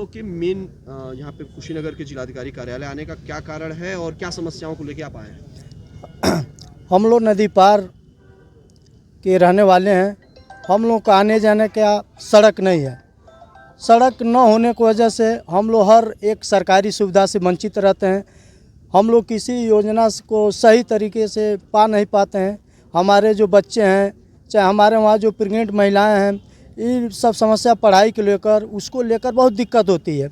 लोग के मेन यहाँ पे कुशीनगर के जिलाधिकारी कार्यालय आने का क्या कारण है और क्या समस्याओं को लेकर आप आए हैं? हम लोग नदी पार के रहने वाले हैं। हम लोग का आने जाने का सड़क नहीं है। सड़क न होने की वजह से हम लोग हर एक सरकारी सुविधा से वंचित रहते हैं। हम लोग किसी योजना को सही तरीके से पा नहीं पाते हैं। हमारे जो बच्चे हैं, चाहे हमारे वहाँ जो प्रेग्नेंट महिलाएं हैं, ये सब समस्या पढ़ाई को लेकर उसको लेकर बहुत दिक्कत होती है।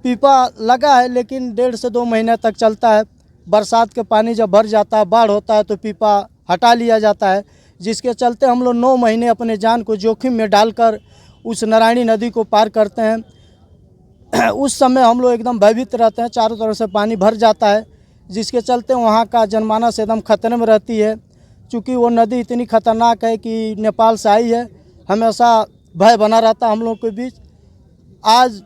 पीपा लगा है लेकिन 1.5 से 2 महीने तक चलता है। बरसात के पानी जब भर जाता है, बाढ़ होता है तो पीपा हटा लिया जाता है, जिसके चलते हम लोग 9 महीने अपने जान को जोखिम में डालकर उस नारायणी नदी को पार करते हैं। उस समय हम लोग एकदम भयभीत रहते हैं, चारों तरफ से पानी भर जाता है, जिसके चलते वहाँ का जनमानस एकदम खतरे में रहती है। चूँकि वो नदी इतनी खतरनाक है कि नेपाल से आई है, हमेशा भय बना रहता है हम लोग के बीच। आज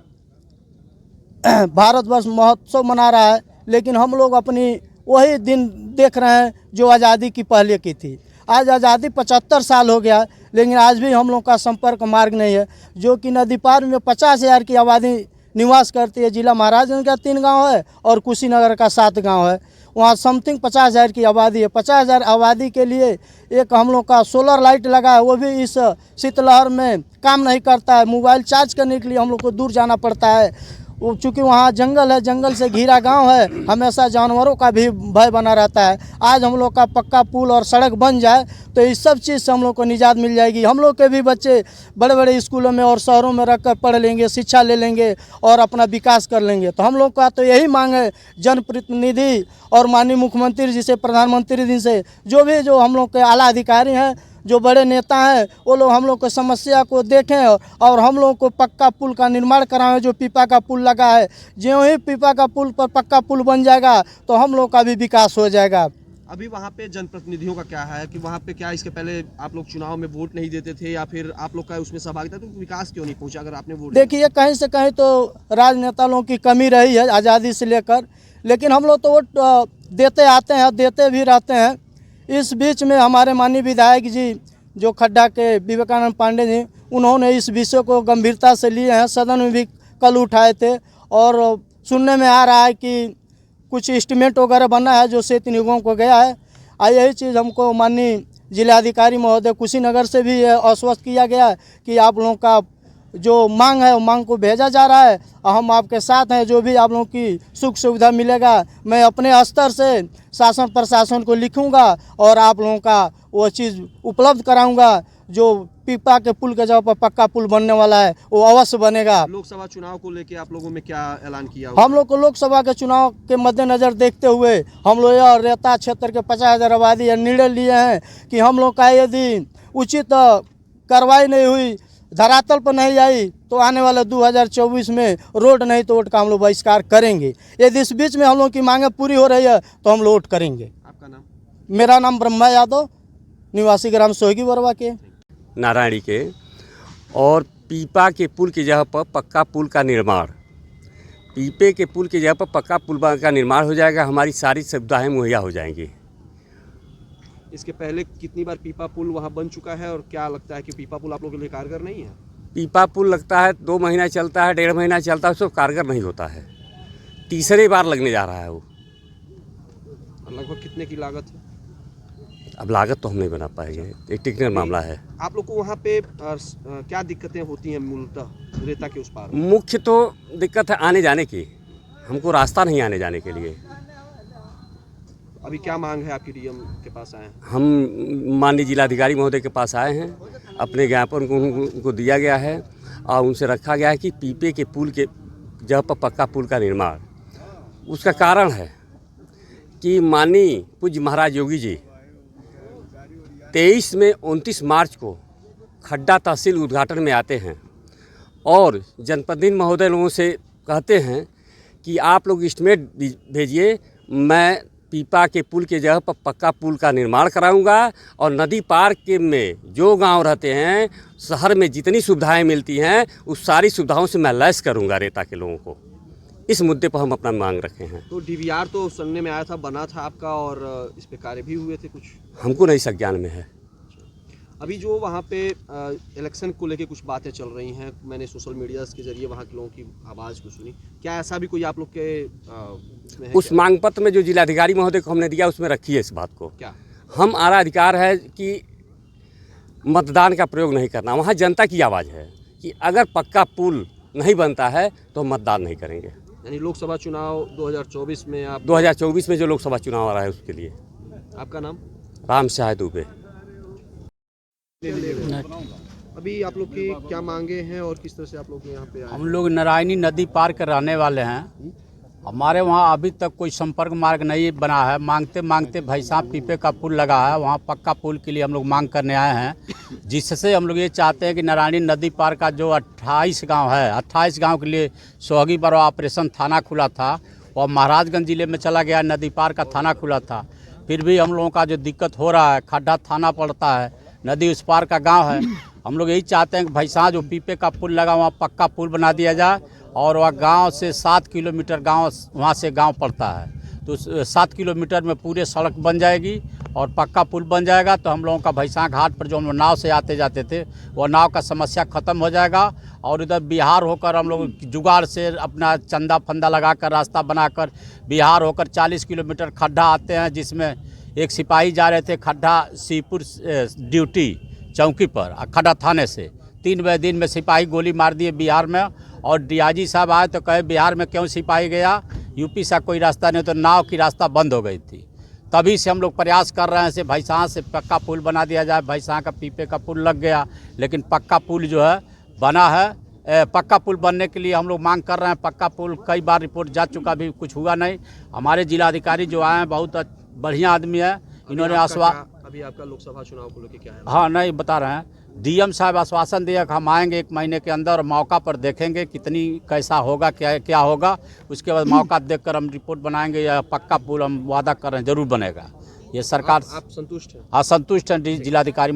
भारतवर्ष महोत्सव मना रहा है, लेकिन हम लोग अपनी वही दिन देख रहे हैं जो आज़ादी की पहले की थी। आज आज़ादी 75 साल हो गया, लेकिन आज भी हम लोग का संपर्क मार्ग नहीं है। जो कि नदी पार में 50,000 की आबादी निवास करती है। जिला महाराजगंज का 3 गांव है और कुशीनगर का 7 गांव है। वहाँ समथिंग 50,000 की आबादी है। 50,000 आबादी के लिए एक हम लोग का सोलर लाइट लगा है, वो भी इस शीतलहर में काम नहीं करता है। मोबाइल चार्ज करने के लिए हम लोग को दूर जाना पड़ता है। वो चूँकि वहाँ जंगल है, जंगल से घिरा गांव है, हमेशा जानवरों का भी भय बना रहता है। आज हम लोग का पक्का पुल और सड़क बन जाए तो इस सब चीज़ से हम लोग को निजात मिल जाएगी। हम लोग के भी बच्चे बड़े बड़े स्कूलों में और शहरों में रख कर पढ़ लेंगे, शिक्षा ले लेंगे और अपना विकास कर लेंगे। तो हम लोग का तो यही मांग है जनप्रतिनिधि और माननीय मुख्यमंत्री जी से, प्रधानमंत्री जी से, जो हम लोग के आला अधिकारी हैं, जो बड़े नेता हैं, वो लोग हम लोग को समस्या को देखें और हम लोग को पक्का पुल का निर्माण कराएं। जो पीपा का पुल लगा है, ज्यों ही पीपा का पुल पर पक्का पुल बन जाएगा तो हम लोग का भी विकास हो जाएगा। अभी वहाँ पे जनप्रतिनिधियों का क्या है कि वहाँ पे क्या इसके पहले आप लोग चुनाव में वोट नहीं देते थे या फिर आप लोग का उसमें सहभागिता, तो विकास क्यों नहीं पहुँचा अगर आपने वोट? देखिए, कहीं से कहीं तो राजनेता लोगों की कमी रही है आज़ादी से लेकर, लेकिन हम लोग तो वोट देते आते हैं, देते भी रहते हैं। इस बीच में हमारे माननीय विधायक जी जो खड्डा के विवेकानंद पांडे जी, उन्होंने इस विषय को गंभीरता से लिए हैं। सदन में भी कल उठाए थे और सुनने में आ रहा है कि कुछ एस्टीमेट वगैरह बना है जो 7 निगमों को गया है। यही चीज़ हमको माननीय जिलाधिकारी महोदय कुशीनगर से भी आश्वस्त किया गया है कि आप लोगों का जो मांग है वो मांग को भेजा जा रहा है और हम आपके साथ हैं। जो भी आप लोगों की सुख सुविधा मिलेगा, मैं अपने स्तर से शासन प्रशासन को लिखूंगा और आप लोगों का वो चीज़ उपलब्ध कराऊंगा। जो पीपा के पुल के जगह पर पक्का पुल बनने वाला है वो अवश्य बनेगा। लोकसभा चुनाव को लेके आप लोगों में क्या ऐलान किया? हम लोग को लोकसभा के चुनाव के मद्देनज़र देखते हुए हम लोग यह रेता क्षेत्र के 50,000 आबादी निर्णय लिए हैं कि हम लोग का यदि उचित कार्रवाई नहीं हुई, धरातल पर नहीं आई, तो आने वाले 2024 में रोड नहीं तो वोट का हम लोग बहिष्कार करेंगे। यदि इस बीच में हम लोग की मांगें पूरी हो रही है तो हम लोग वोट करेंगे। आपका नाम? मेरा नाम ब्रह्मा यादव, निवासी ग्राम सोहगी बरवा के नारायणी के। और पीपा के पुल की जगह पर पक्का पुल का निर्माण, पीपे के पुल की जगह पर पक्का पुल का निर्माण हो जाएगा। हमारी सारी सुविधाएं मुहैया हो जाएंगी। इसके पहले कितनी बार पीपा पुल वहाँ बन चुका है और क्या लगता है कि पीपा पुल आप लोगों के लिए कारगर नहीं है? पीपा पुल लगता है 2 महीना चलता है, 1.5 महीना चलता है, उसको कारगर नहीं होता है। तीसरी बार लगने जा रहा है वो। लगभग कितने की लागत है? अब लागत तो हम नहीं बना पाएंगे, एक टेक्निकल मामला है। आप लोग को वहाँ पे क्या दिक्कतें होती हैं मूलतः रेता के उस पार? मुख्य तो दिक्कत है आने जाने की, हमको रास्ता नहीं आने जाने के लिए। अभी क्या मांग है आपकी? डीएम के पास आए हैं? हम माननीय जिलाधिकारी महोदय के पास आए हैं, अपने ज्ञापन को उनको दिया गया है और उनसे रखा गया है कि पीपे के पुल के जगह पर पक्का पुल का निर्माण। उसका कारण है कि माननीय पूज्य महाराज योगी जी 23 में 29 मार्च को खड्डा तहसील उद्घाटन में आते हैं और जनप्रतिनिधि महोदय लोगों से कहते हैं कि आप लोग एस्टीमेट भेजिए, मैं पीपा के पुल के जगह पर पक्का पुल का निर्माण कराऊंगा और नदी पार के में जो गांव रहते हैं, शहर में जितनी सुविधाएं मिलती हैं उस सारी सुविधाओं से मैं लैस करूंगा रेता के लोगों को। इस मुद्दे पर हम अपना मांग रखे हैं। तो डीवीआर तो सुनने में आया था, बना था आपका और इस पे कार्य भी हुए थे कुछ? हमको नहीं संज्ञान में है। अभी जो वहाँ पे इलेक्शन को लेके कुछ बातें चल रही हैं, मैंने सोशल मीडिया के जरिए वहाँ के लोगों की आवाज़ को सुनी, क्या ऐसा भी कोई आप लोग के इसमें है? उस मांग पत्र में जो जिलाधिकारी महोदय को हमने दिया उसमें रखी है इस बात को। क्या हमारा अधिकार है कि मतदान का प्रयोग नहीं करना। वहाँ जनता की आवाज़ है कि अगर पक्का पुल नहीं बनता है तो हम मतदान नहीं करेंगे। यानी लोकसभा चुनाव 2024 में आप 2024 में जो लोकसभा चुनाव आ रहा है उसके लिए। आपका नाम? राम सहाय दुबे। अभी आप लोग की क्या मांगे हैं और किस तरह से आप लोग यहाँ पे आए? हम लोग नारायणी नदी पार के रहने वाले हैं। हमारे वहाँ अभी तक कोई संपर्क मार्ग नहीं बना है। मांगते मांगते भाई साहब पीपे का पुल लगा है, वहाँ पक्का पुल के लिए हम लोग मांग करने आए हैं, जिससे हम लोग ये चाहते हैं कि नारायणी नदी पार का जो 28 गांव है, 28 गांव के लिए सोहगी बरवा ऑपरेशन थाना खुला था और महाराजगंज जिले में चला गया, नदी पार का थाना खुला था। फिर भी हम लोगों का जो दिक्कत हो रहा है, खड्डा थाना पड़ता है, नदी उस पार का गाँव है। हम लोग यही चाहते हैं कि भाई साहब जो पीपे का पुल लगा वहाँ पक्का पुल बना दिया जाए और वह गांव से 7 किलोमीटर गांव वहाँ से गांव पड़ता है, तो 7 किलोमीटर में पूरे सड़क बन जाएगी और पक्का पुल बन जाएगा। तो हम लोगों का भैंसा घाट पर जो हम लोग नाव से आते जाते थे वो नाव का समस्या ख़त्म हो जाएगा और इधर बिहार होकर हम लोग जुगाड़ से अपना चंदा फंदा लगाकर रास्ता बनाकर बिहार होकर 40 किलोमीटर खड्डा आते हैं, जिसमें एक सिपाही जा रहे थे खड्डा सीपुर ड्यूटी चौकी पर खड्डा थाने से 3 बजे दिन में सिपाही गोली मार दिए बिहार में। और डीआईजी साहब आए तो कहे बिहार में क्यों सिपाही गया, यूपी से कोई रास्ता नहीं, तो नाव की रास्ता बंद हो गई थी। तभी से हम लोग प्रयास कर रहे हैं से भैंसा से पक्का पुल बना दिया जाए। भैंसा का पीपे का पुल लग गया, लेकिन पक्का पुल जो है बना है। पक्का पुल बनने के लिए हम लोग मांग कर रहे हैं। पक्का पुल कई बार रिपोर्ट जा चुका, भी कुछ हुआ नहीं। हमारे जिलाधिकारी जो आए हैं बहुत बढ़िया आदमी है, इन्होंने अभी आपका लोकसभा चुनाव को लेकर क्या है? हाँ नहीं बता रहे हैं, डीएम साहब आश्वासन दिया कि हम आएंगे 1 महीने के अंदर, मौका पर देखेंगे कितनी कैसा होगा, क्या होगा, उसके बाद मौका देखकर हम रिपोर्ट बनाएंगे। या पक्का पुल हम वादा कर रहे हैं जरूर बनेगा। ये सरकार आप संतुष्ट हैं? हाँ संतुष्ट हैं जिलाधिकारी।